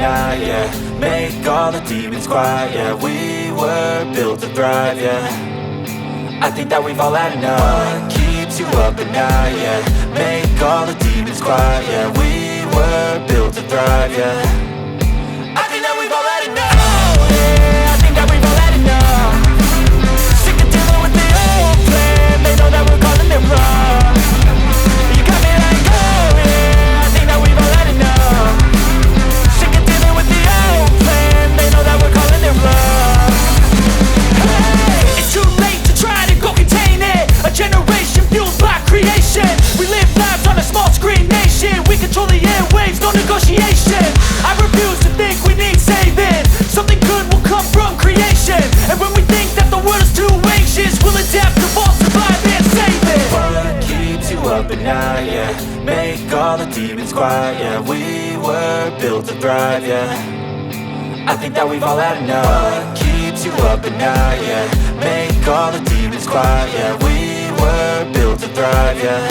night, yeah. Make all the demons quiet, yeah. We were built to thrive, yeah. I think that we've all had enough. What keeps you up at night, yeah. Make all the demons quiet, yeah. We were built to thrive, yeah. I think that we've all had enough. Oh yeah, I think that we've all had enough. Sick of dealing with the old plan. They know that we're calling it wrong. You got me like, oh yeah, I think that we've all had enough. Sick of dealing with the old plan. They know that we're calling it wrong. Hey, it's too late to try to go contain it. A generation fueled by creation. We live lives on a small screen nation. We control the airwaves, no negotiation. I refuse to think we need saving. Something good will come from creation. And when we think that the world is too anxious, we'll adapt, evolve, survive and save it. What keeps you up at night, yeah. Make all the demons quiet, yeah. We were built to thrive, yeah. I think that we've all had enough. What keeps you up at night, yeah. Make all the demons quiet, yeah. We were built to thrive, yeah.